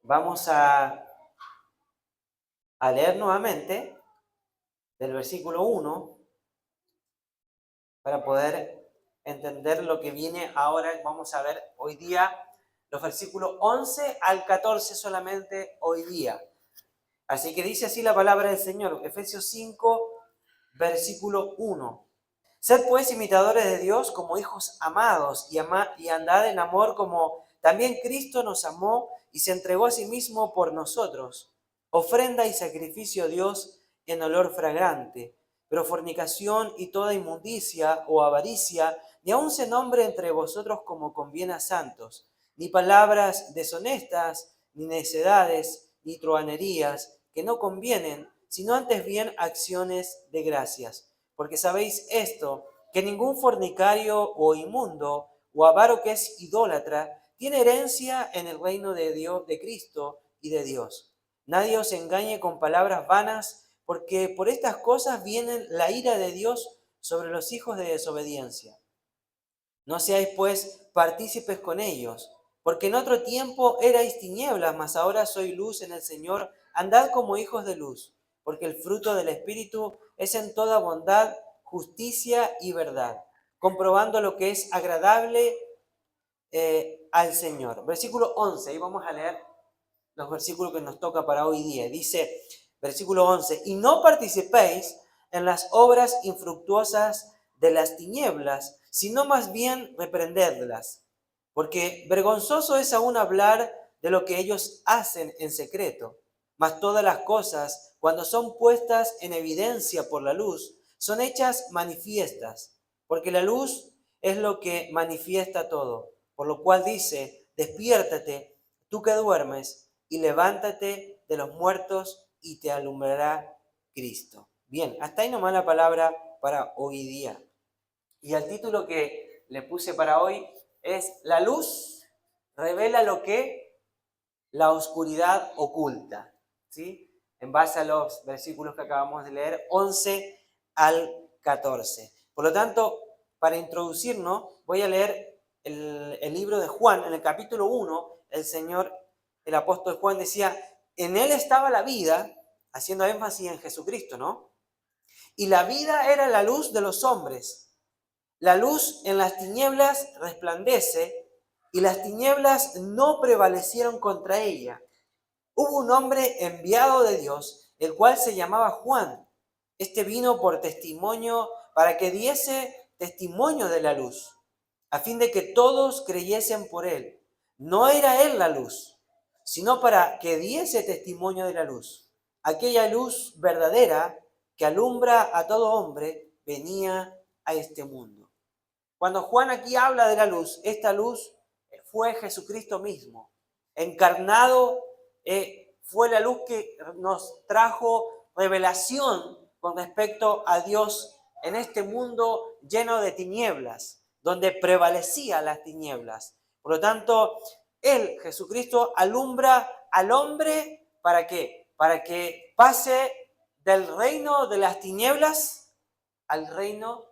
Vamos a leer nuevamente del versículo 1 para poder entender lo que viene ahora. Vamos a ver hoy día los versículos 11 al 14 solamente hoy día. Así que dice así la palabra del Señor, Efesios 5, versículo 1. Sed pues imitadores de Dios como hijos amados y andad en amor como también Cristo nos amó y se entregó a sí mismo por nosotros, ofrenda y sacrificio a Dios en olor fragante. Pero fornicación y toda inmundicia o avaricia ni aun se nombre entre vosotros como conviene a santos, ni palabras deshonestas, ni necedades, ni truhanerías, que no convienen, sino antes bien acciones de gracias. Porque sabéis esto, que ningún fornicario o inmundo o avaro que es idólatra tiene herencia en el reino de Dios, de Cristo y de Dios. Nadie os engañe con palabras vanas, porque por estas cosas viene la ira de Dios sobre los hijos de desobediencia. No seáis pues partícipes con ellos, porque en otro tiempo erais tinieblas, mas ahora sois luz en el Señor. Andad como hijos de luz, porque el fruto del Espíritu es en toda bondad, justicia y verdad, comprobando lo que es agradable al Señor. Versículo 11, ahí vamos a leer los versículos que nos toca para hoy día. Dice, versículo 11, y no participéis en las obras infructuosas de las tinieblas, sino más bien reprendedlas, porque vergonzoso es aún hablar de lo que ellos hacen en secreto, mas todas las cosas, cuando son puestas en evidencia por la luz, son hechas manifiestas, porque la luz es lo que manifiesta todo, por lo cual dice, despiértate, tú que duermes, y levántate de los muertos y te alumbrará Cristo. Bien, hasta ahí nomás la palabra para hoy día. Y el título que le puse para hoy es La luz revela lo que la oscuridad oculta, ¿sí? En base a los versículos que acabamos de leer, 11 al 14. Por lo tanto, para introducirnos, voy a leer el libro de Juan. En el capítulo 1, el apóstol Juan decía, en él estaba la vida, haciendo énfasis en Jesucristo, ¿no? Y la vida era la luz de los hombres. La luz en las tinieblas resplandece y las tinieblas no prevalecieron contra ella. Hubo un hombre enviado de Dios, el cual se llamaba Juan. Este vino por testimonio para que diese testimonio de la luz, a fin de que todos creyesen por él. No era él la luz, sino para que diese testimonio de la luz. Aquella luz verdadera que alumbra a todo hombre venía a este mundo. Cuando Juan aquí habla de la luz, esta luz fue Jesucristo mismo, encarnado, fue la luz que nos trajo revelación con respecto a Dios en este mundo lleno de tinieblas, donde prevalecían las tinieblas. Por lo tanto, Él, Jesucristo, alumbra al hombre, ¿para qué? Para que pase del reino de las tinieblas al reino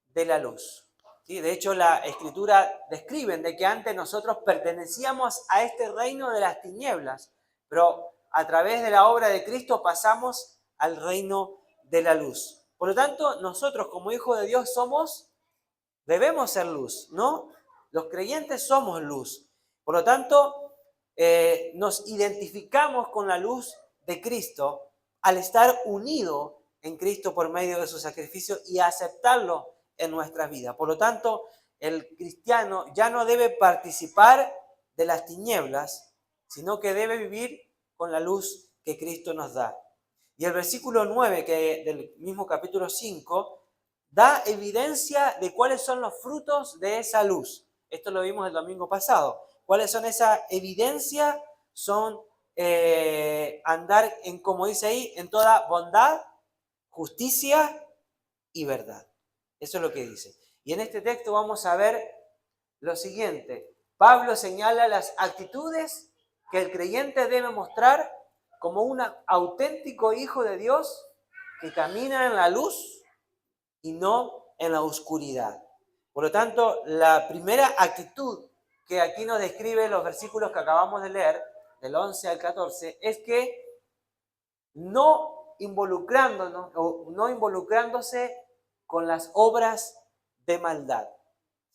de la luz. ¿Sí? De hecho, la Escritura describe de que antes nosotros pertenecíamos a este reino de las tinieblas, pero a través de la obra de Cristo pasamos al reino de la luz. Por lo tanto, nosotros como hijos de Dios debemos ser luz, ¿no? Los creyentes somos luz. Por lo tanto, nos identificamos con la luz de Cristo al estar unido en Cristo por medio de su sacrificio y aceptarlo en nuestras vidas. Por lo tanto, el cristiano ya no debe participar de las tinieblas, sino que debe vivir con la luz que Cristo nos da. Y el versículo 9 del mismo capítulo 5 da evidencia de cuáles son los frutos de esa luz. Esto lo vimos el domingo pasado. ¿Cuáles son esa evidencia? Son andar en, como dice ahí, en toda bondad, justicia y verdad. Eso es lo que dice. Y en este texto vamos a ver lo siguiente. Pablo señala las actitudes que el creyente debe mostrar como un auténtico hijo de Dios que camina en la luz y no en la oscuridad. Por lo tanto, la primera actitud que aquí nos describe los versículos que acabamos de leer del 11 al 14, es que no involucrándonos o no involucrándose con las obras de maldad.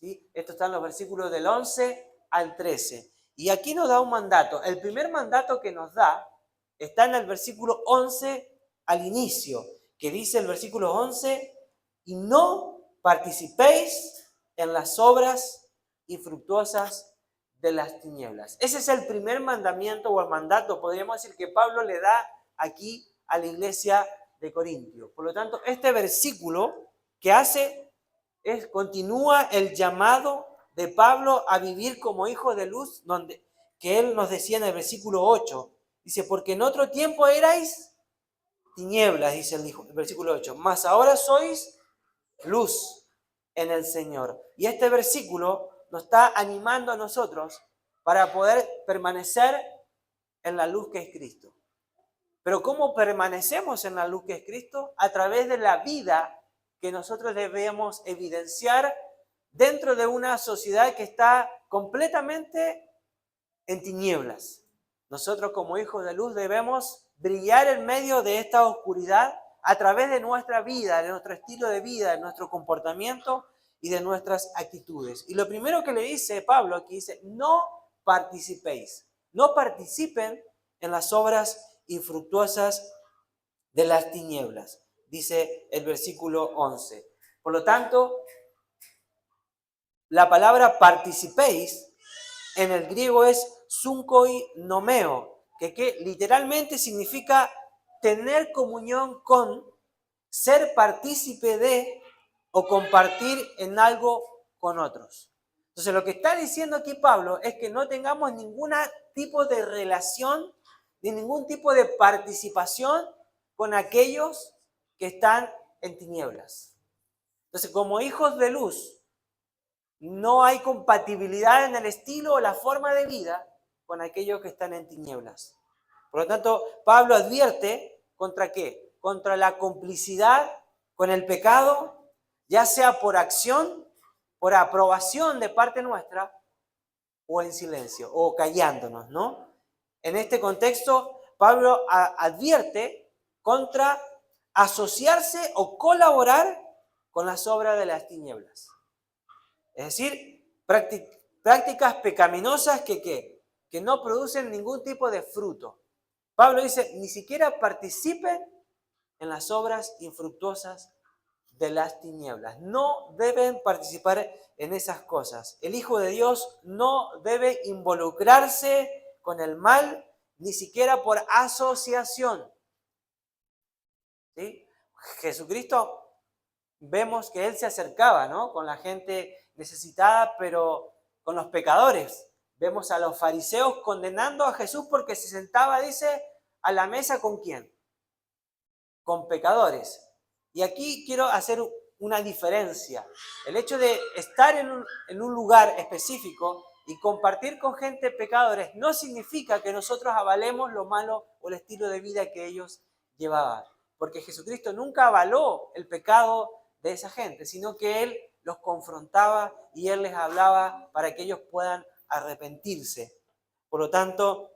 ¿Sí? Esto está en los versículos del 11 al 13. Y aquí nos da un mandato. El primer mandato que nos da está en el versículo 11 al inicio, que dice el versículo 11, y no participéis en las obras infructuosas de las tinieblas. Ese es el primer mandamiento o el mandato, podríamos decir, que Pablo le da aquí a la iglesia de Corintio. Por lo tanto, este versículo que hace continúa el llamado de Pablo a vivir como hijos de luz, donde que él nos decía en el versículo 8, dice, porque en otro tiempo erais tinieblas, dice el versículo 8, mas ahora sois luz en el Señor. Y este versículo nos está animando a nosotros para poder permanecer en la luz que es Cristo. Pero ¿cómo permanecemos en la luz que es Cristo? A través de la vida que nosotros debemos evidenciar dentro de una sociedad que está completamente en tinieblas. Nosotros como hijos de luz debemos brillar en medio de esta oscuridad a través de nuestra vida, de nuestro estilo de vida, de nuestro comportamiento y de nuestras actitudes. Y lo primero que le dice Pablo aquí dice, no participéis, no participen en las obras infructuosas de las tinieblas, dice el versículo 11. Por lo tanto, la palabra participéis en el griego es sunkoi nomeo, que literalmente significa tener comunión con, ser partícipe de o compartir en algo con otros. Entonces lo que está diciendo aquí Pablo es que no tengamos ningún tipo de relación ni ningún tipo de participación con aquellos que están en tinieblas. Entonces, como hijos de luz, no hay compatibilidad en el estilo o la forma de vida con aquellos que están en tinieblas. Por lo tanto, Pablo advierte contra ¿qué? Contra la complicidad con el pecado, ya sea por acción, por aprobación de parte nuestra, o en silencio, o callándonos, ¿no? En este contexto, Pablo advierte contra asociarse o colaborar con las obras de las tinieblas. Es decir, prácticas pecaminosas que no producen ningún tipo de fruto. Pablo dice, ni siquiera participen en las obras infructuosas de las tinieblas. No deben participar en esas cosas. El Hijo de Dios no debe involucrarse con el mal, ni siquiera por asociación. ¿Sí? Jesucristo, vemos que Él se acercaba, ¿no? Con la gente necesitada, pero con los pecadores. Vemos a los fariseos condenando a Jesús porque se sentaba, dice, a la mesa ¿con quién? Con pecadores. Y aquí quiero hacer una diferencia. El hecho de estar en un lugar específico y compartir con gente pecadores no significa que nosotros avalemos lo malo o el estilo de vida que ellos llevaban. Porque Jesucristo nunca avaló el pecado de esa gente, sino que Él los confrontaba y Él les hablaba para que ellos puedan arrepentirse. Por lo tanto,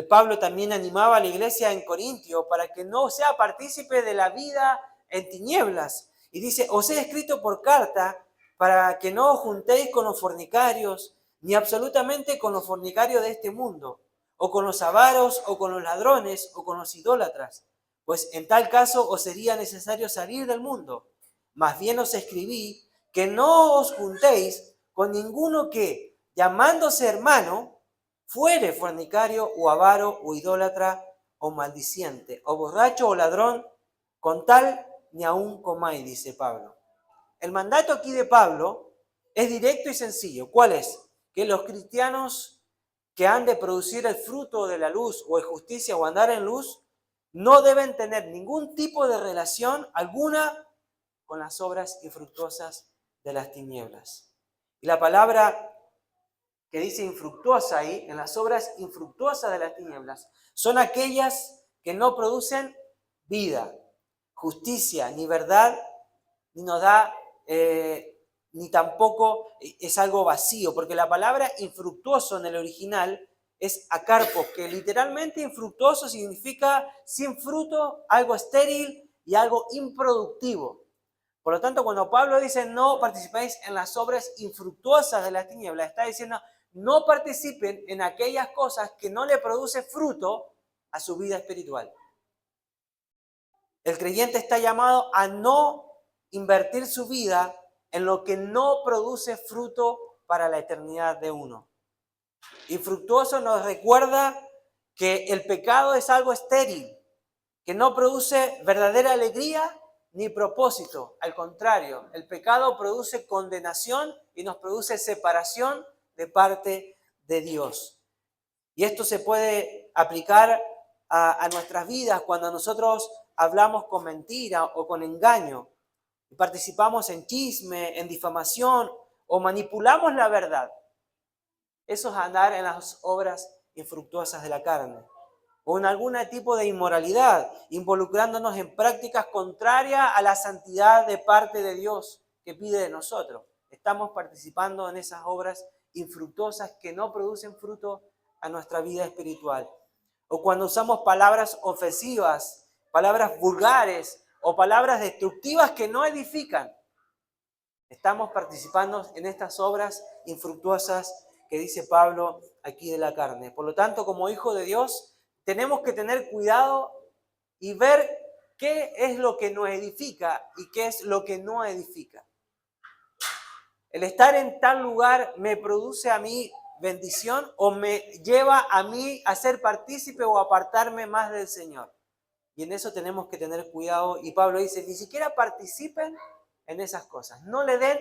Pablo también animaba a la iglesia en Corintio para que no sea partícipe de la vida en tinieblas. Y dice, os he escrito por carta para que no os juntéis con los fornicarios, ni absolutamente con los fornicarios de este mundo, o con los avaros, o con los ladrones, o con los idólatras, pues en tal caso os sería necesario salir del mundo. Más bien os escribí que no os juntéis con ninguno que, llamándose hermano, fuere fornicario o avaro o idólatra o maldiciente o borracho o ladrón, con tal ni aun comáis, dice Pablo. El mandato aquí de Pablo es directo y sencillo. ¿Cuál es? Que los cristianos que han de producir el fruto de la luz o de justicia o andar en luz no deben tener ningún tipo de relación alguna con las obras infructuosas de las tinieblas. Y la palabra que dice infructuosa ahí, en las obras infructuosas de las tinieblas, son aquellas que no producen vida, justicia, ni verdad, ni nos da, ni tampoco es algo vacío, porque la palabra infructuoso en el original es acarpos, que literalmente infructuoso significa sin fruto, algo estéril y algo improductivo. Por lo tanto, cuando Pablo dice no participéis en las obras infructuosas de las tinieblas, está diciendo no participen en aquellas cosas que no le producen fruto a su vida espiritual. El creyente está llamado a no invertir su vida en lo que no produce fruto para la eternidad de uno. Infructuoso nos recuerda que el pecado es algo estéril, que no produce verdadera alegría ni propósito. Al contrario, el pecado produce condenación y nos produce separación de parte de Dios. Y esto se puede aplicar a nuestras vidas cuando nosotros hablamos con mentira o con engaño, y participamos en chisme, en difamación o manipulamos la verdad. Eso es andar en las obras infructuosas de la carne o en algún tipo de inmoralidad, involucrándonos en prácticas contrarias a la santidad de parte de Dios que pide de nosotros. Estamos participando en esas obras infructuosas que no producen fruto a nuestra vida espiritual. O cuando usamos palabras ofensivas, palabras vulgares o palabras destructivas que no edifican. Estamos participando en estas obras infructuosas que dice Pablo aquí de la carne. Por lo tanto, como hijo de Dios, tenemos que tener cuidado y ver qué es lo que nos edifica y qué es lo que no edifica. ¿El estar en tal lugar me produce a mí bendición o me lleva a mí a ser partícipe o apartarme más del Señor? Y en eso tenemos que tener cuidado. Y Pablo dice, ni siquiera participen en esas cosas. No le den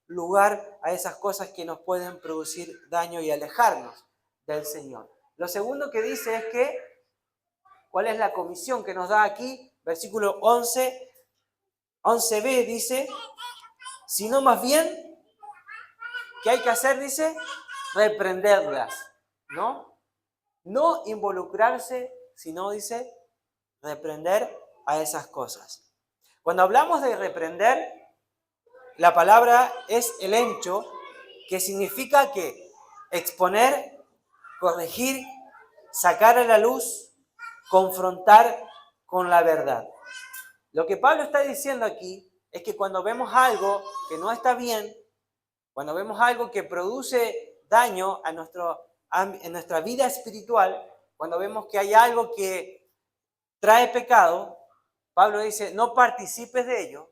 lugar a esas cosas que nos pueden producir daño y alejarnos del Señor. Lo segundo que dice es que, ¿cuál es la comisión que nos da aquí? Versículo 11b dice, sino más bien, ¿qué hay que hacer? Dice, reprenderlas, ¿no? No involucrarse, sino dice, reprender a esas cosas. Cuando hablamos de reprender, la palabra es elencho, que significa que exponer, corregir, sacar a la luz, confrontar con la verdad. Lo que Pablo está diciendo aquí es que cuando vemos algo que no está bien, cuando vemos algo que produce daño en nuestra vida espiritual, cuando vemos que hay algo que trae pecado, Pablo dice, no participes de ello,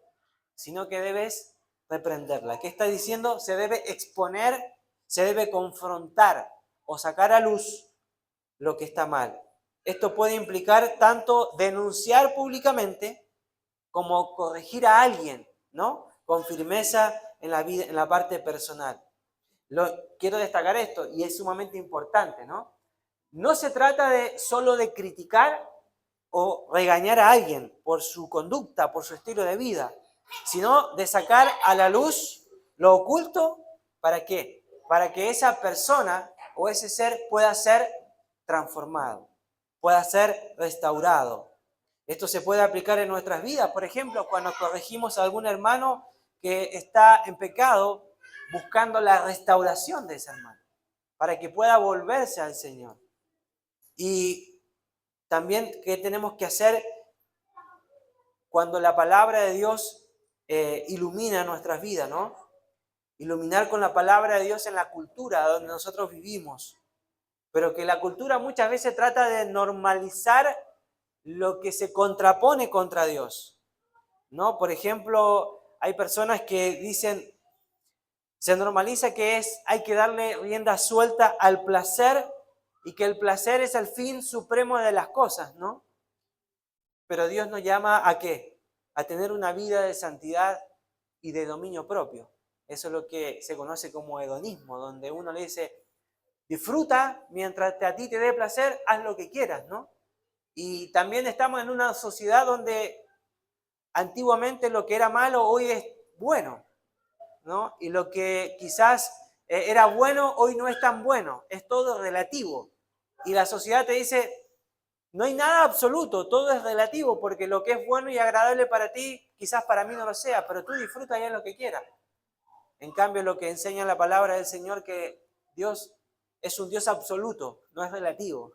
sino que debes reprenderla. ¿Qué está diciendo? Se debe exponer, se debe confrontar o sacar a luz lo que está mal. Esto puede implicar tanto denunciar públicamente como corregir a alguien, ¿no? Con firmeza en la vida, en la parte personal. Quiero destacar esto y es sumamente importante, ¿no? No se trata solo de criticar o regañar a alguien por su conducta, por su estilo de vida, sino de sacar a la luz lo oculto. ¿Para qué? Para que esa persona o ese ser pueda ser transformado, pueda ser restaurado. Esto se puede aplicar en nuestras vidas, por ejemplo, cuando corregimos a algún hermano que está en pecado, buscando la restauración de ese hermano, para que pueda volverse al Señor. Y también, ¿qué tenemos que hacer cuando la palabra de Dios ilumina nuestras vidas, ¿no? Iluminar con la palabra de Dios en la cultura donde nosotros vivimos. Pero que la cultura muchas veces trata de normalizar lo que se contrapone contra Dios, ¿no? Por ejemplo, hay personas que dicen, se normaliza que hay que darle rienda suelta al placer y que el placer es el fin supremo de las cosas, ¿no? Pero Dios nos llama ¿a qué? A tener una vida de santidad y de dominio propio. Eso es lo que se conoce como hedonismo, donde uno le dice, disfruta mientras a ti te dé placer, haz lo que quieras, ¿no? Y también estamos en una sociedad donde antiguamente lo que era malo hoy es bueno, ¿no? Y lo que quizás era bueno hoy no es tan bueno, es todo relativo. Y la sociedad te dice, no hay nada absoluto, todo es relativo, porque lo que es bueno y agradable para ti, quizás para mí no lo sea, pero tú disfruta ya lo que quieras. En cambio, lo que enseña la palabra del Señor, que Dios es un Dios absoluto, no es relativo.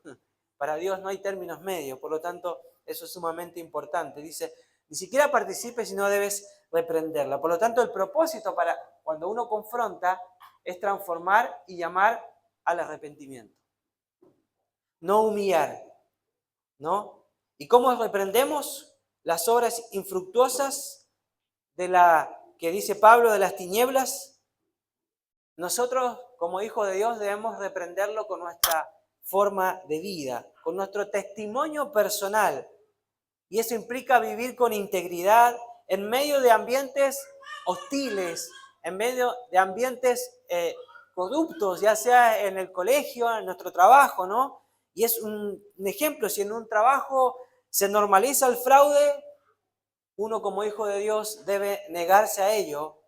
Para Dios no hay términos medios, por lo tanto, eso es sumamente importante. Dice, ni siquiera participes si no debes reprenderla. Por lo tanto, el propósito para cuando uno confronta es transformar y llamar al arrepentimiento. No humillar, ¿no? ¿Y cómo reprendemos las obras infructuosas de la que dice Pablo de las tinieblas? Nosotros, como hijos de Dios, debemos reprenderlo con nuestra forma de vida, con nuestro testimonio personal. Y eso implica vivir con integridad en medio de ambientes hostiles, en medio de ambientes corruptos, ya sea en el colegio, en nuestro trabajo, ¿no? Y es un ejemplo, si en un trabajo se normaliza el fraude, uno como hijo de Dios debe negarse a ello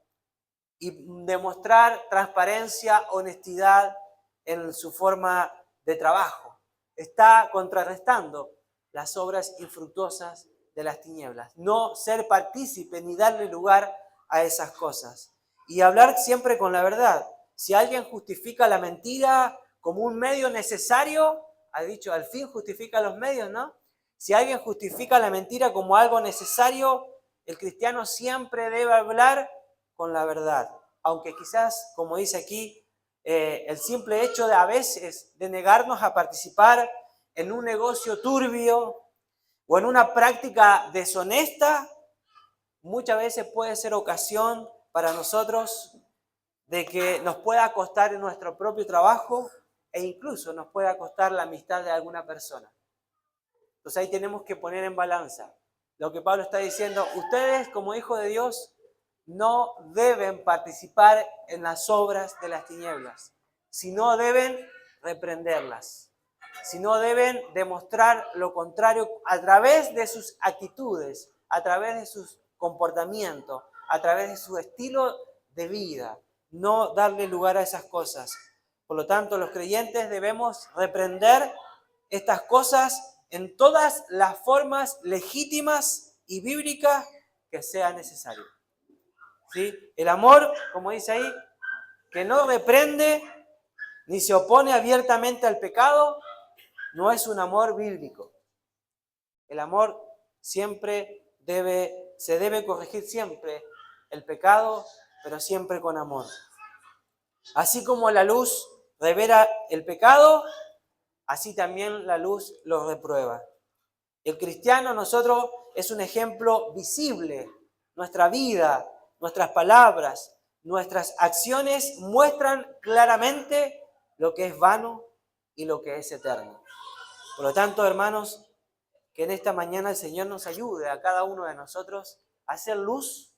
y demostrar transparencia, honestidad en su forma de trabajo. Está contrarrestando las obras infructuosas de las tinieblas. No ser partícipe ni darle lugar a esas cosas. Y hablar siempre con la verdad. Si alguien justifica la mentira como un medio necesario, ha dicho, al fin justifica los medios, ¿no? Si alguien justifica la mentira como algo necesario, el cristiano siempre debe hablar con la verdad. Aunque quizás, como dice aquí, el simple hecho de a veces de negarnos a participar en un negocio turbio o en una práctica deshonesta, muchas veces puede ser ocasión para nosotros de que nos pueda costar en nuestro propio trabajo e incluso nos pueda costar la amistad de alguna persona. Entonces ahí tenemos que poner en balanza lo que Pablo está diciendo. Ustedes como hijos de Dios no deben participar en las obras de las tinieblas, sino deben reprenderlas, sino deben demostrar lo contrario a través de sus actitudes, a través de sus comportamientos, a través de su estilo de vida, no darle lugar a esas cosas. Por lo tanto, los creyentes debemos reprender estas cosas en todas las formas legítimas y bíblicas que sea necesario. ¿Sí? El amor, como dice ahí, que no reprende ni se opone abiertamente al pecado, no es un amor bíblico. El amor siempre se debe corregir siempre el pecado, pero siempre con amor. Así como la luz revela el pecado, así también la luz lo reprueba. El cristiano, nosotros, es un ejemplo visible. Nuestra vida, nuestras palabras, nuestras acciones muestran claramente lo que es vano y lo que es eterno. Por lo tanto, hermanos, que en esta mañana el Señor nos ayude a cada uno de nosotros a hacer luz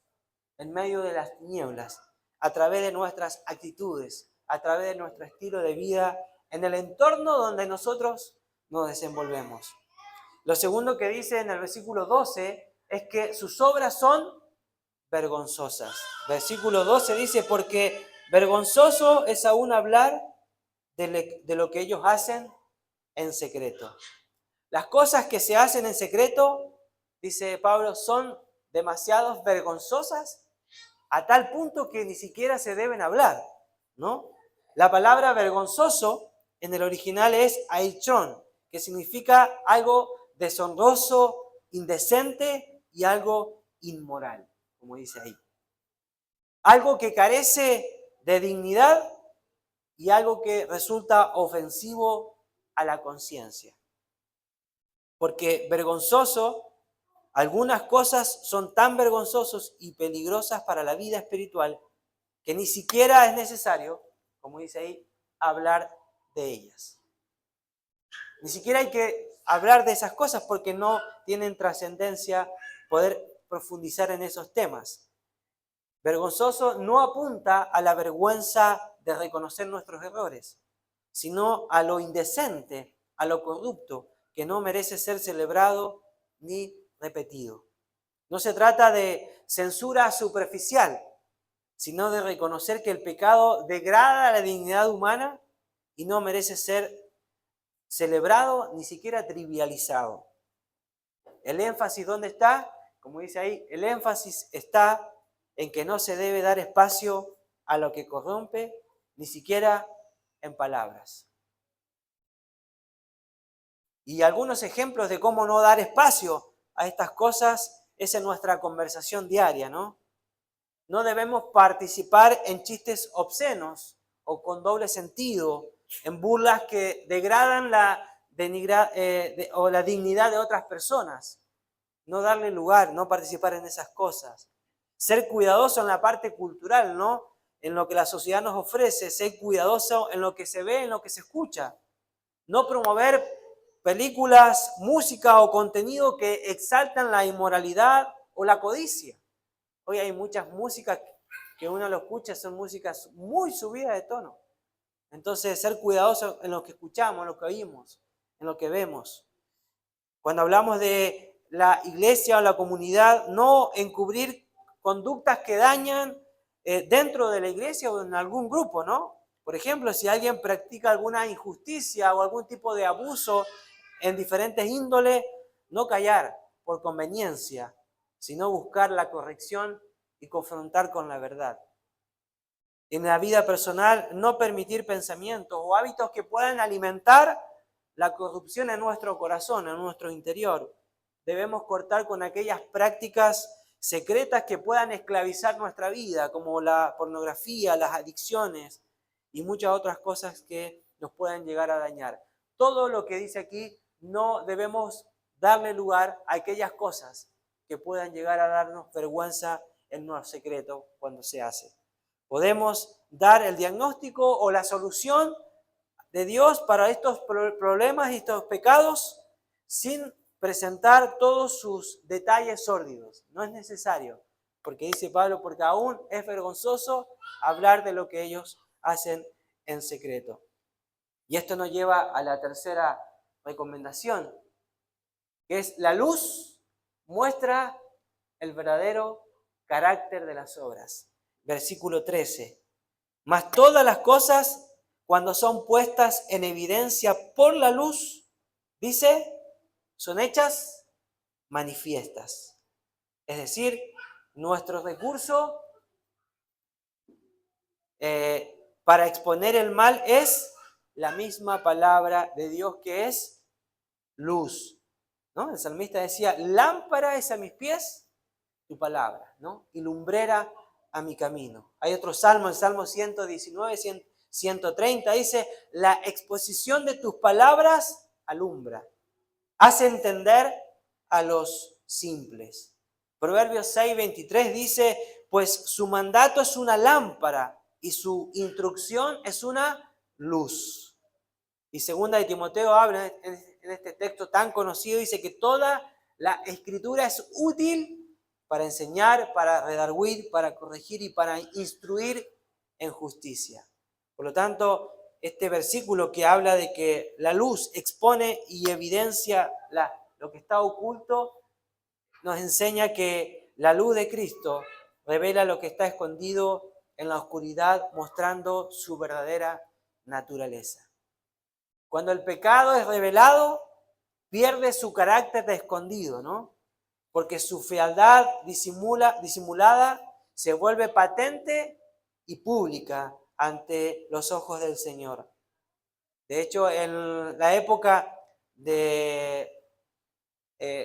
en medio de las tinieblas, a través de nuestras actitudes, a través de nuestro estilo de vida, en el entorno donde nosotros nos desenvolvemos. Lo segundo que dice en el versículo 12 es que sus obras son vergonzosas. Versículo 12 dice, porque vergonzoso es aún hablar de lo que ellos hacen en secreto. Las cosas que se hacen en secreto, dice Pablo, son demasiado vergonzosas a tal punto que ni siquiera se deben hablar, ¿no? La palabra vergonzoso en el original es aichón, que significa algo deshonroso, indecente y algo inmoral, como dice ahí. Algo que carece de dignidad y algo que resulta ofensivo a la conciencia. Porque vergonzoso, algunas cosas son tan vergonzosas y peligrosas para la vida espiritual que ni siquiera es necesario, como dice ahí, hablar de ellas. Ni siquiera hay que hablar de esas cosas porque no tienen trascendencia poder profundizar en esos temas. Vergonzoso no apunta a la vergüenza de reconocer nuestros errores, sino a lo indecente, a lo corrupto, que no merece ser celebrado ni repetido. No se trata de censura superficial, sino de reconocer que el pecado degrada la dignidad humana y no merece ser celebrado ni siquiera trivializado. El énfasis, ¿dónde está? Como dice ahí, el énfasis está en que no se debe dar espacio a lo que corrompe, ni siquiera en palabras. Y algunos ejemplos de cómo no dar espacio a estas cosas es en nuestra conversación diaria, ¿no? No debemos participar en chistes obscenos o con doble sentido, en burlas que degradan la dignidad de otras personas. No darle lugar, no participar en esas cosas. Ser cuidadoso en la parte cultural, ¿no? En lo que la sociedad nos ofrece, ser cuidadoso en lo que se ve, en lo que se escucha. No promover películas, música o contenido que exaltan la inmoralidad o la codicia. Hoy hay muchas músicas que uno lo escucha, son músicas muy subidas de tono. Entonces, ser cuidadoso en lo que escuchamos, en lo que oímos, en lo que vemos. Cuando hablamos de la iglesia o la comunidad, no encubrir conductas que dañan dentro de la iglesia o en algún grupo, ¿no? Por ejemplo, si alguien practica alguna injusticia o algún tipo de abuso en diferentes índoles, no callar por conveniencia, sino buscar la corrección y confrontar con la verdad. En la vida personal, no permitir pensamientos o hábitos que puedan alimentar la corrupción en nuestro corazón, en nuestro interior. Debemos cortar con aquellas prácticas secretas que puedan esclavizar nuestra vida, como la pornografía, las adicciones y muchas otras cosas que nos puedan llegar a dañar. Todo lo que dice aquí, no debemos darle lugar a aquellas cosas que puedan llegar a darnos vergüenza en nuestro secreto cuando se hace. Podemos dar el diagnóstico o la solución de Dios para estos problemas y estos pecados sin presentar todos sus detalles sórdidos. No es necesario, porque dice Pablo, porque aún es vergonzoso hablar de lo que ellos hacen en secreto. Y esto nos lleva a la tercera recomendación, que es la luz muestra el verdadero carácter de las obras. Versículo 13. Mas todas las cosas, cuando son puestas en evidencia por la luz, dice, son hechas manifiestas. Es decir, nuestro recurso para exponer el mal es la misma palabra de Dios, que es luz, ¿no? El salmista decía, lámpara es a mis pies tu palabra, ¿no? Y lumbrera a mi camino. Hay otro salmo, el Salmo 119, 130, dice, la exposición de tus palabras alumbra, hace entender a los simples. Proverbios 6, 23 dice, pues su mandato es una lámpara y su instrucción es una luz. Y segunda de Timoteo habla en este texto tan conocido, dice que toda la escritura es útil para enseñar, para redarguir, para corregir y para instruir en justicia. Por lo tanto, este versículo que habla de que la luz expone y evidencia lo que está oculto, nos enseña que la luz de Cristo revela lo que está escondido en la oscuridad, mostrando su verdadera naturaleza. Cuando el pecado es revelado, pierde su carácter de escondido, ¿no? Porque su fealdad disimulada se vuelve patente y pública ante los ojos del Señor. De hecho, en la época de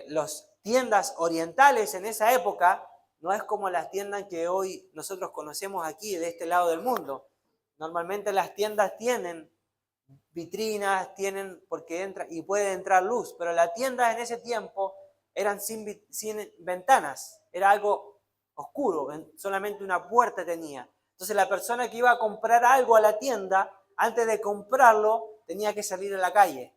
las tiendas orientales, en esa época, no es como las tiendas que hoy nosotros conocemos aquí, de este lado del mundo. Normalmente las tiendas tienen vitrinas, tienen, porque entra y puede entrar luz, pero las tiendas en ese tiempo eran sin ventanas, era algo oscuro, solamente una puerta tenía. Entonces la persona que iba a comprar algo a la tienda, antes de comprarlo, tenía que salir a la calle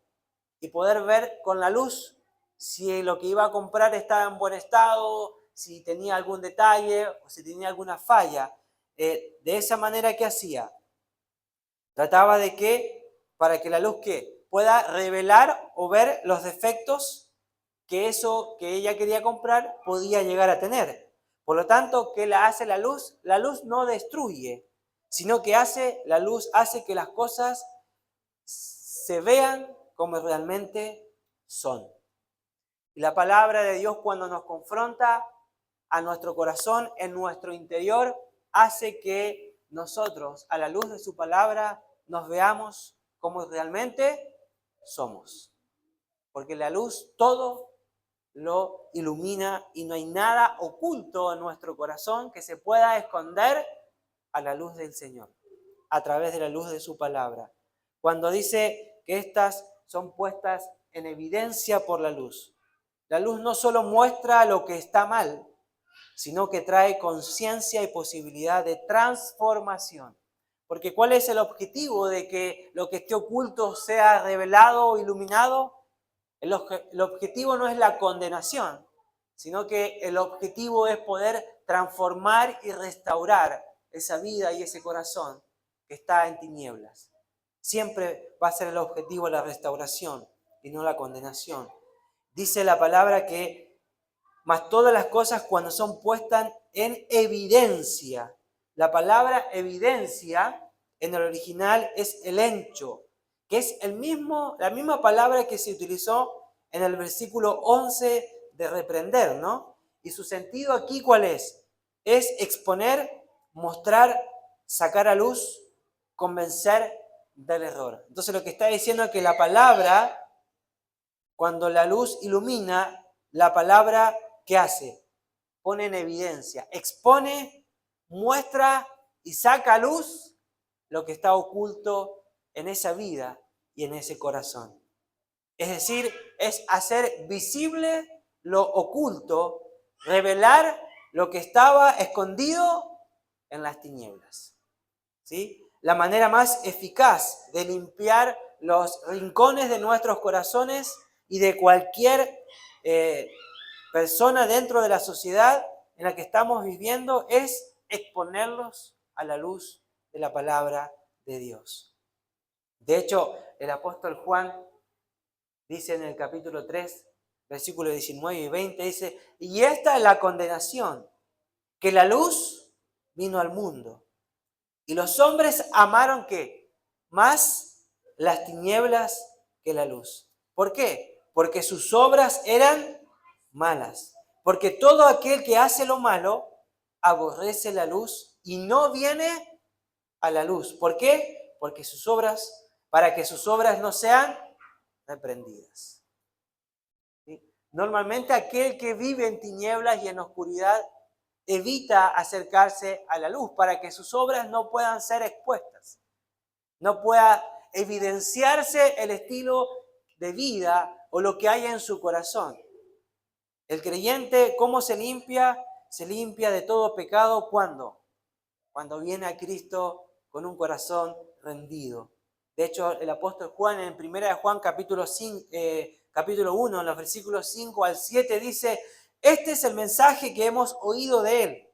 y poder ver con la luz si lo que iba a comprar estaba en buen estado, si tenía algún detalle o si tenía alguna falla. De esa manera, ¿qué hacía? Trataba de que, para que la luz ¿qué? Pueda revelar o ver los defectos que eso que ella quería comprar podía llegar a tener. Por lo tanto, ¿qué la hace la luz? La luz no destruye, sino que la luz hace que las cosas se vean como realmente son. Y la palabra de Dios, cuando nos confronta a nuestro corazón, en nuestro interior, hace que nosotros, a la luz de su palabra, nos veamos como realmente somos. porque la luz todo lo ilumina y no hay nada oculto en nuestro corazón que se pueda esconder a la luz del Señor, a través de la luz de su palabra. Cuando dice que estas son puestas en evidencia por la luz no solo muestra lo que está mal, sino que trae conciencia y posibilidad de transformación. Porque ¿cuál es el objetivo de que lo que esté oculto sea revelado o iluminado? El objetivo no es la condenación, sino que el objetivo es poder transformar y restaurar esa vida y ese corazón que está en tinieblas. Siempre va a ser el objetivo la restauración y no la condenación. Dice la palabra que más todas las cosas cuando son puestas en evidencia. La palabra evidencia en el original es elencho, que es la misma palabra que se utilizó en el versículo 11 de reprender, ¿no? Y su sentido aquí, ¿cuál es? Es exponer, mostrar, sacar a luz, convencer del error. Entonces lo que está diciendo es que la palabra, cuando la luz ilumina, la palabra, ¿qué hace? Pone en evidencia, expone, muestra y saca a luz lo que está oculto en esa vida y en ese corazón. Es decir, es hacer visible lo oculto, revelar lo que estaba escondido en las tinieblas. ¿Sí? La manera más eficaz de limpiar los rincones de nuestros corazones y de cualquier persona dentro de la sociedad en la que estamos viviendo es exponerlos a la luz de la palabra de Dios. De hecho, el apóstol Juan dice en el capítulo 3, versículos 19 y 20, dice, y esta es la condenación, que la luz vino al mundo. Y los hombres amaron ¿qué? Más las tinieblas que la luz. ¿Por qué? Porque sus obras eran malas. Porque todo aquel que hace lo malo aborrece la luz y no viene a la luz. ¿Por qué? Porque para que sus obras no sean reprendidas. ¿Sí? Normalmente aquel que vive en tinieblas y en oscuridad evita acercarse a la luz para que sus obras no puedan ser expuestas, no pueda evidenciarse el estilo de vida o lo que hay en su corazón. El creyente, ¿cómo se limpia? Se limpia de todo pecado, ¿cuándo? Cuando viene a Cristo con un corazón rendido. De hecho, el apóstol Juan en 1 Juan capítulo 1, en los versículos 5 al 7 dice, este es el mensaje que hemos oído de él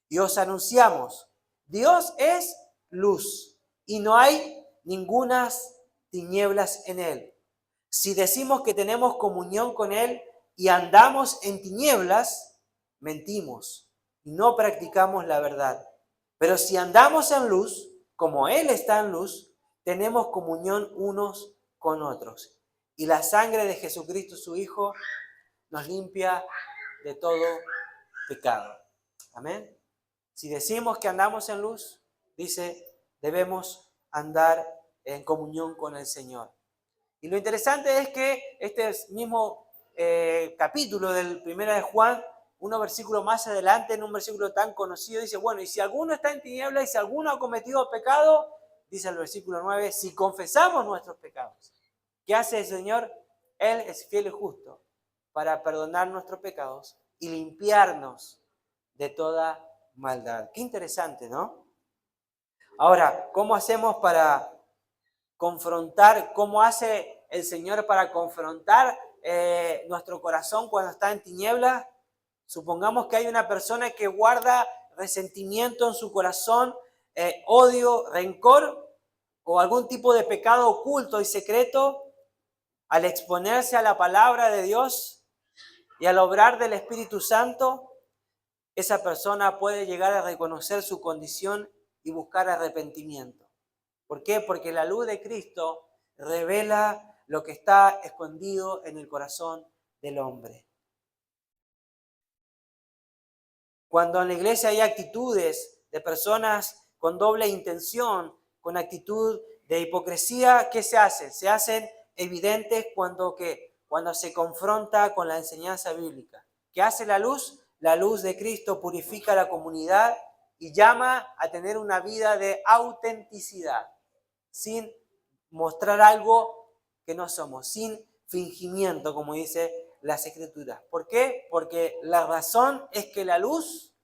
y os anunciamos. Dios es luz y no hay ningunas tinieblas en él. Si decimos que tenemos comunión con él y andamos en tinieblas, mentimos y no practicamos la verdad. Pero si andamos en luz, como él está en luz, tenemos comunión unos con otros. Y la sangre de Jesucristo, su Hijo, nos limpia de todo pecado. Amén. Si decimos que andamos en luz, dice, debemos andar en comunión con el Señor. Y lo interesante es que este mismo capítulo del 1 de Juan, unos versículos más adelante, en un versículo tan conocido, dice, bueno, y si alguno está en tinieblas y si alguno ha cometido pecado, dice el versículo 9, si confesamos nuestros pecados, ¿qué hace el Señor? Él es fiel y justo para perdonar nuestros pecados y limpiarnos de toda maldad. Qué interesante, ¿no? Ahora, ¿cómo hacemos para confrontar? ¿Cómo hace el Señor para confrontar nuestro corazón cuando está en tinieblas? Supongamos que hay una persona que guarda resentimiento en su corazón, odio, rencor o algún tipo de pecado oculto y secreto. Al exponerse a la palabra de Dios y al obrar del Espíritu Santo, esa persona puede llegar a reconocer su condición y buscar arrepentimiento. ¿Por qué? Porque la luz de Cristo revela lo que está escondido en el corazón del hombre. Cuando en la iglesia hay actitudes de personas con doble intención, con actitud de hipocresía, ¿qué se hace? Se hacen evidentes cuando cuando se confronta con la enseñanza bíblica. ¿Qué hace la luz? La luz de Cristo purifica la comunidad y llama a tener una vida de autenticidad, sin mostrar algo que no somos, sin fingimiento, como dice las Escrituras. ¿Por qué? Porque la razón es que la luz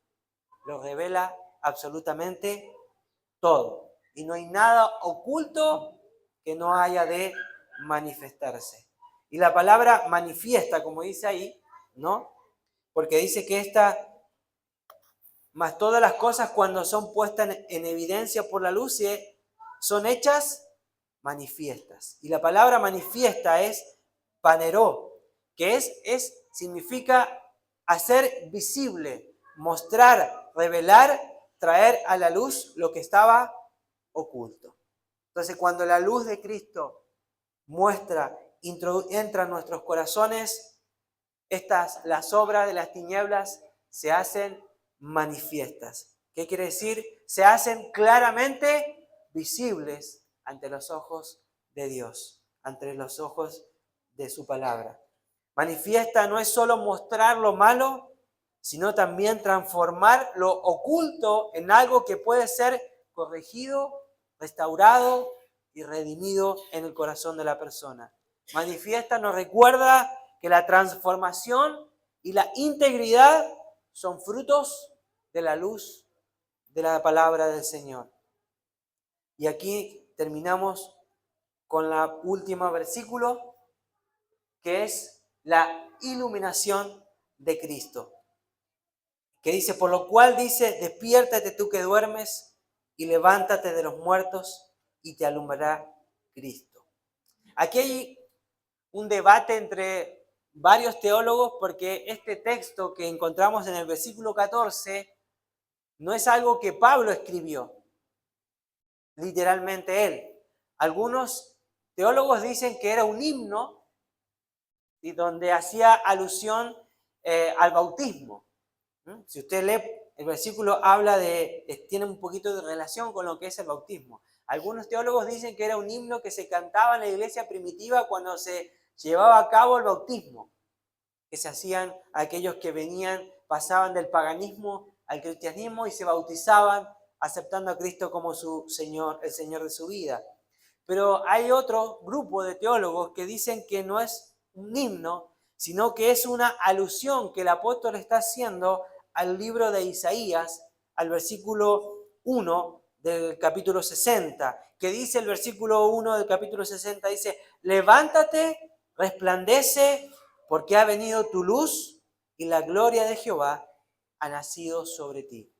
lo revela absolutamente todo. Y no hay nada oculto que no haya de manifestarse. Y la palabra manifiesta, como dice ahí, ¿no? Porque dice que más todas las cosas cuando son puestas en evidencia por la luz son hechas manifiestas. Y la palabra manifiesta es paneró, que significa hacer visible, mostrar, revelar, traer a la luz lo que estaba oculto. Entonces, cuando la luz de Cristo entra en nuestros corazones, las obras de las tinieblas se hacen manifiestas. ¿Qué quiere decir? Se hacen claramente visibles ante los ojos de Dios, ante los ojos de su palabra. Manifiesta no es solo mostrar lo malo, sino también transformar lo oculto en algo que puede ser corregido, restaurado y redimido en el corazón de la persona. Manifiesta nos recuerda que la transformación y la integridad son frutos de la luz de la palabra del Señor. Y aquí terminamos con la última versículo, que es la iluminación de Cristo. Que dice, por lo cual dice, despiértate tú que duermes y levántate de los muertos y te alumbrará Cristo. Aquí hay un debate entre varios teólogos porque este texto que encontramos en el versículo 14 no es algo que Pablo escribió, literalmente él. Algunos teólogos dicen que era un himno y donde hacía alusión al bautismo. Si usted lee el versículo, tiene un poquito de relación con lo que es el bautismo. Algunos teólogos dicen que era un himno que se cantaba en la iglesia primitiva cuando se llevaba a cabo el bautismo, que se hacían aquellos que pasaban del paganismo al cristianismo y se bautizaban aceptando a Cristo como su Señor, el Señor de su vida. Pero hay otro grupo de teólogos que dicen que no es un himno, sino que es una alusión que el apóstol está haciendo al libro de Isaías, al versículo 1 del capítulo 60, que dice el versículo 1 del capítulo 60, dice, levántate, resplandece, porque ha venido tu luz y la gloria de Jehová ha nacido sobre ti.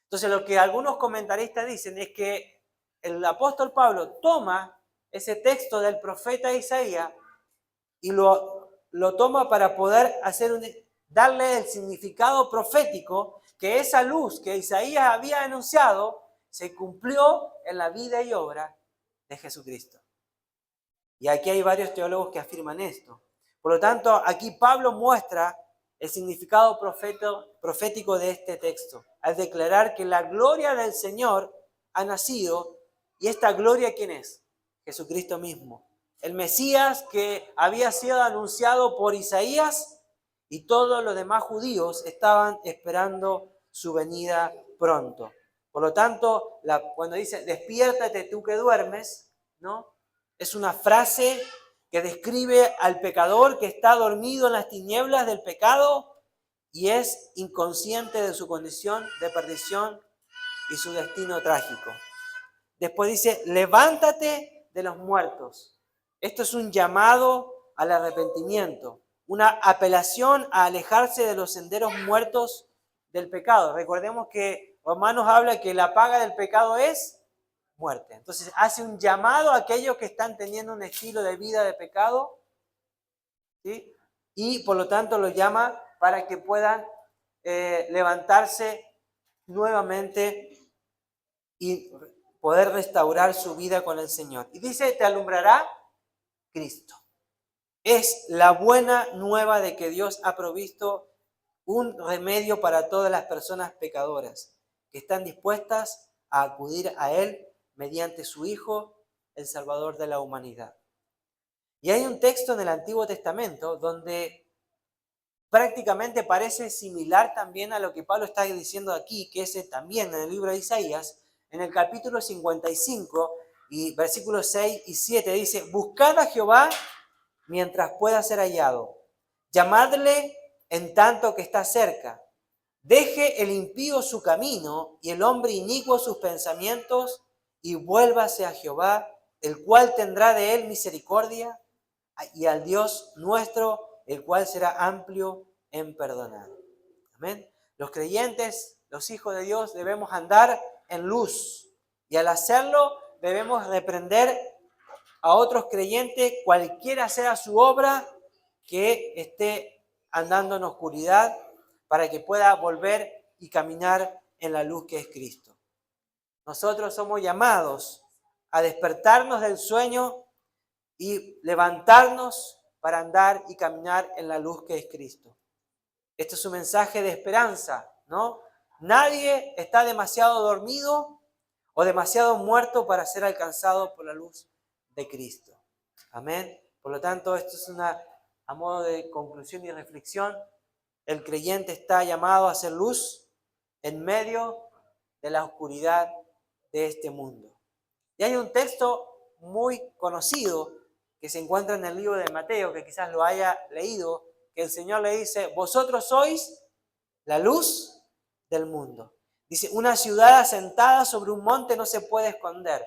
Entonces, lo que algunos comentaristas dicen es que el apóstol Pablo toma ese texto del profeta Isaías y lo toma para poder darle el significado profético que esa luz que Isaías había anunciado se cumplió en la vida y obra de Jesucristo. Y aquí hay varios teólogos que afirman esto. Por lo tanto, aquí Pablo muestra el significado profético de este texto, al declarar que la gloria del Señor ha nacido, y esta gloria, ¿quién es? Jesucristo mismo. El Mesías que había sido anunciado por Isaías y todos los demás judíos estaban esperando su venida pronto. Por lo tanto, cuando dice, despiértate tú que duermes, ¿no? Es una frase que describe al pecador que está dormido en las tinieblas del pecado y es inconsciente de su condición de perdición y su destino trágico. Después dice, levántate de los muertos. Esto es un llamado al arrepentimiento, una apelación a alejarse de los senderos muertos del pecado. Recordemos que Romanos habla que la paga del pecado es muerte. Entonces hace un llamado a aquellos que están teniendo un estilo de vida de pecado, ¿sí? Y por lo tanto los llama para que puedan levantarse nuevamente y poder restaurar su vida con el Señor. Y dice, te alumbrará Cristo. Es la buena nueva de que Dios ha provisto un remedio para todas las personas pecadoras que están dispuestas a acudir a Él mediante su Hijo, el Salvador de la humanidad. Y hay un texto en el Antiguo Testamento donde prácticamente parece similar también a lo que Pablo está diciendo aquí, que es también en el libro de Isaías, en el capítulo 55 y versículos 6 y 7 dice: buscad a Jehová mientras pueda ser hallado, llamadle en tanto que está cerca. Deje el impío su camino y el hombre inicuo sus pensamientos, y vuélvase a Jehová, el cual tendrá de él misericordia, y al Dios nuestro, el cual será amplio en perdonar. Amén. Los creyentes, los hijos de Dios, debemos andar en luz, y al hacerlo debemos reprender a otros creyentes, cualquiera sea su obra, que esté andando en oscuridad, para que pueda volver y caminar en la luz que es Cristo. Nosotros somos llamados a despertarnos del sueño y levantarnos para andar y caminar en la luz que es Cristo. Este es un mensaje de esperanza, ¿no? Nadie está demasiado dormido o demasiado muerto para ser alcanzado por la luz de Cristo. Amén. Por lo tanto, esto es a modo de conclusión y reflexión. El creyente está llamado a hacer luz en medio de la oscuridad de este mundo. Y hay un texto muy conocido que se encuentra en el libro de Mateo, que quizás lo haya leído, que el Señor le dice: vosotros sois la luz del mundo. Dice: una ciudad asentada sobre un monte no se puede esconder.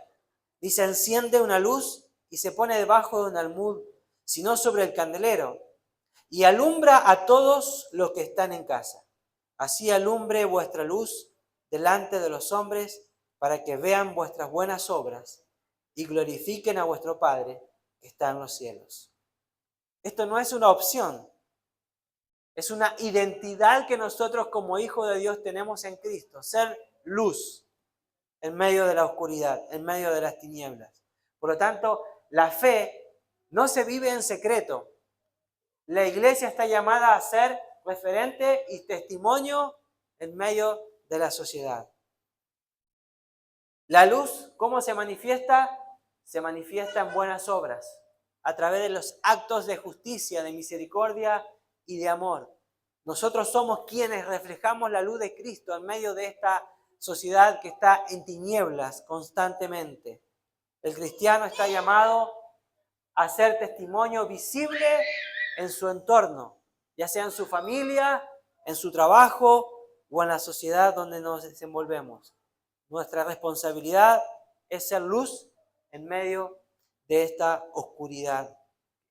Dice: enciende una luz y se pone debajo de un almud, sino sobre el candelero, y alumbra a todos los que están en casa. Así alumbre vuestra luz delante de los hombres, para que vean vuestras buenas obras y glorifiquen a vuestro Padre que está en los cielos. Esto no es una opción, es una identidad que nosotros como hijos de Dios tenemos en Cristo: ser luz en medio de la oscuridad, en medio de las tinieblas. Por lo tanto, la fe no se vive en secreto. La iglesia está llamada a ser referente y testimonio en medio de la sociedad. La luz, ¿cómo se manifiesta? Se manifiesta en buenas obras, a través de los actos de justicia, de misericordia y de amor. Nosotros somos quienes reflejamos la luz de Cristo en medio de esta sociedad que está en tinieblas constantemente. El cristiano está llamado a ser testimonio visible en su entorno, ya sea en su familia, en su trabajo o en la sociedad donde nos desenvolvemos. Nuestra responsabilidad es ser luz en medio de esta oscuridad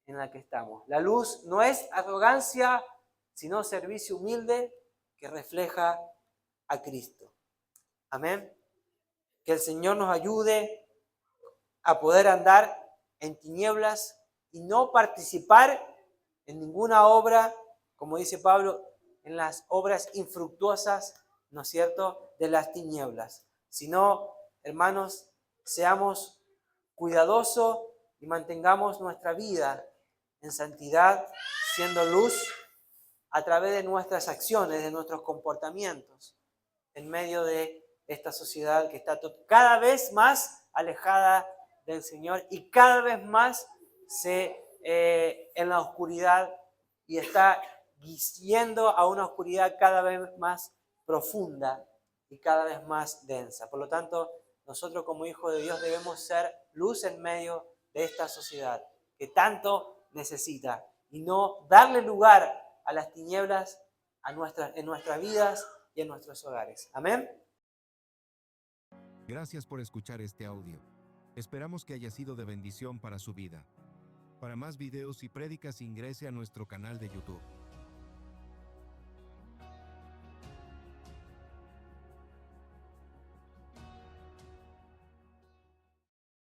en la que estamos. La luz no es arrogancia, sino servicio humilde que refleja a Cristo. Amén. Que el Señor nos ayude a poder andar en tinieblas y no participar en ninguna obra, como dice Pablo, en las obras infructuosas, ¿no es cierto?, de las tinieblas. Sino, hermanos, seamos cuidadosos y mantengamos nuestra vida en santidad, siendo luz a través de nuestras acciones, de nuestros comportamientos, en medio de esta sociedad que está cada vez más alejada del Señor y cada vez más en la oscuridad, y está yendo a una oscuridad cada vez más profunda y cada vez más densa. Por lo tanto, nosotros como hijos de Dios debemos ser luz en medio de esta sociedad que tanto necesita, y no darle lugar a las tinieblas en nuestras vidas y en nuestros hogares. Amén. Gracias por escuchar este audio. Esperamos que haya sido de bendición para su vida. Para más videos y prédicas ingrese a nuestro canal de YouTube.